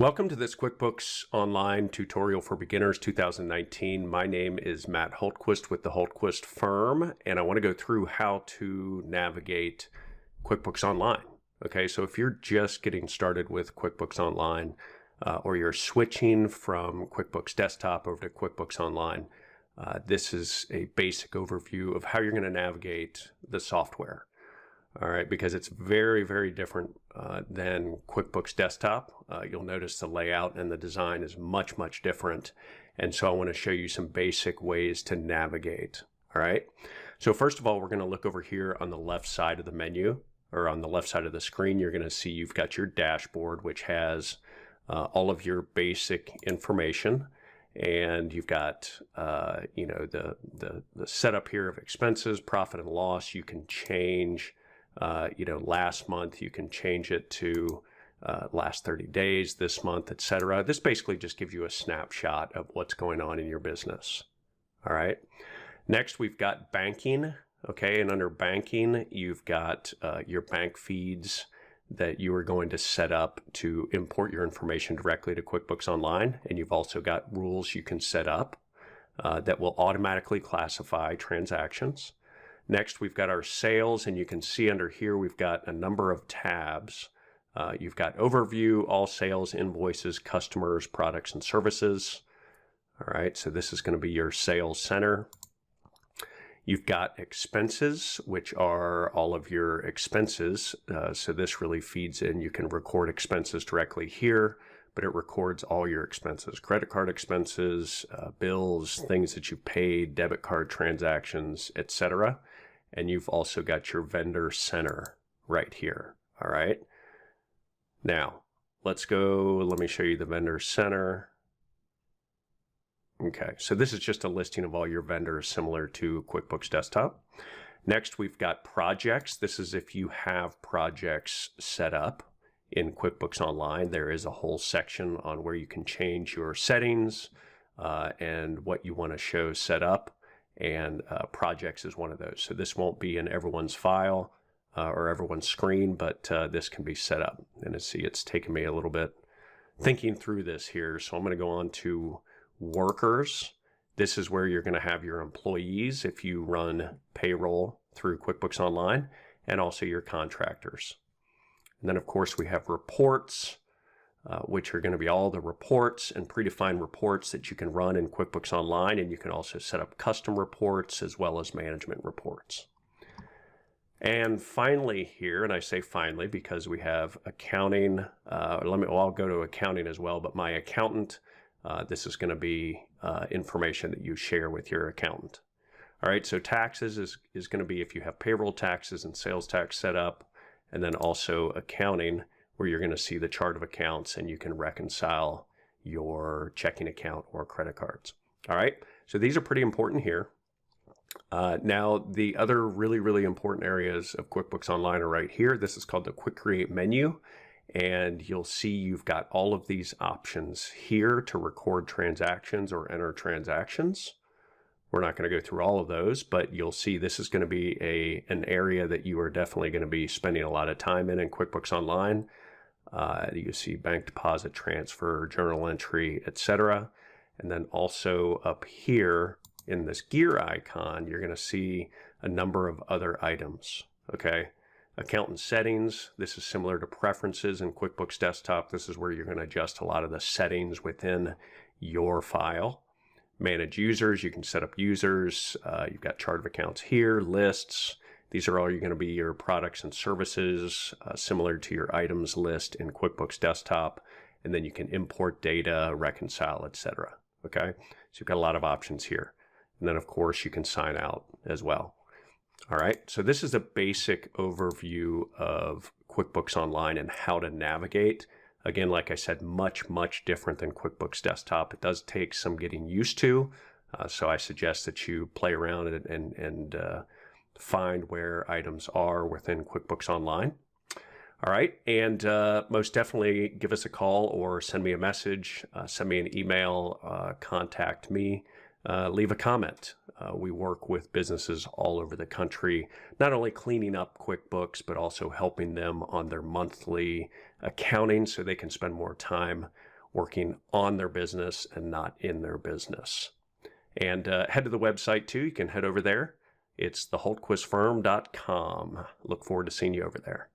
Welcome to this QuickBooks Online tutorial for beginners 2019. My name is Matt Hultquist with the Hultquist firm, and I want to go through how to navigate QuickBooks Online. Okay, so if you're just getting started with QuickBooks Online or you're switching from QuickBooks Desktop over to QuickBooks Online, this is a basic overview of how you're going to navigate the software. All right, because it's very, very different than QuickBooks Desktop. You'll notice the layout and the design is much, much different. And so I want to show you some basic ways to navigate. All right, so first of all, we're going to look over here on the left side of the menu, or on the left side of the screen. You're going to see you've got your dashboard, which has all of your basic information. And you've got, the setup here of expenses, profit and loss. You can change last month, you can change it to last 30 days, this month, etc. This basically just gives you a snapshot of what's going on in your business. All right. Next, we've got banking. Okay. And under banking, you've got your bank feeds that you are going to set up to import your information directly to QuickBooks Online. And you've also got rules you can set up that will automatically classify transactions. Next, we've got our sales, and you can see under here we've got a number of tabs. You've got overview, all sales, invoices, customers, products, and services. All right, so this is going to be your sales center. You've got expenses, which are all of your expenses. So this really feeds in. You can record expenses directly here, but it records all your expenses, credit card expenses, bills, things that you've paid, debit card transactions, etc. And you've also got your vendor center right here. All right. Now, let me show you the vendor center. Okay, so this is just a listing of all your vendors similar to QuickBooks Desktop. Next, we've got projects. This is if you have projects set up in QuickBooks Online. There is a whole section on where you can change your settings and what you want to show set up, and projects is one of those. So this won't be in everyone's file or everyone's screen, but this can be set up. And see, it's taken me a little bit thinking through this here. So I'm going to go on to workers. This is where you're going to have your employees if you run payroll through QuickBooks Online, and also your contractors. And then, of course, we have reports, which are going to be all the reports and predefined reports that you can run in QuickBooks Online. And you can also set up custom reports as well as management reports. And finally here, and I say finally because we have accounting. I'll go to accounting as well, but my accountant, this is going to be information that you share with your accountant. All right, so taxes is going to be if you have payroll taxes and sales tax set up. And then also accounting, where you're going to see the chart of accounts and you can reconcile your checking account or credit cards. All right, so these are pretty important here. Now, the other really, really important areas of QuickBooks Online are right here. This is called the Quick Create menu. And you'll see you've got all of these options here to record transactions or enter transactions. We're not going to go through all of those, but you'll see this is going to be an area that you are definitely going to be spending a lot of time in QuickBooks Online. You see bank deposit, transfer, journal entry, etc. And then also up here in this gear icon, you're going to see a number of other items. Okay, accountant settings. This is similar to preferences in QuickBooks Desktop. This is where you're going to adjust a lot of the settings within your file. Manage users, you can set up users. You've got chart of accounts here, lists. These are all going to be your products and services, similar to your items list in QuickBooks Desktop. And then you can import data, reconcile, etc. Okay, so you've got a lot of options here. And then, of course, you can sign out as well. All right, so this is a basic overview of QuickBooks Online and how to navigate. Again, like I said, much, much different than QuickBooks Desktop. It does take some getting used to, so I suggest that you play around and find where items are within QuickBooks Online. All right, and most definitely give us a call or send me a message, send me an email, contact me, leave a comment. We work with businesses all over the country, not only cleaning up QuickBooks, but also helping them on their monthly accounting so they can spend more time working on their business and not in their business. And head to the website too. You can head over there. It's thehultquistfirm.com. Look forward to seeing you over there.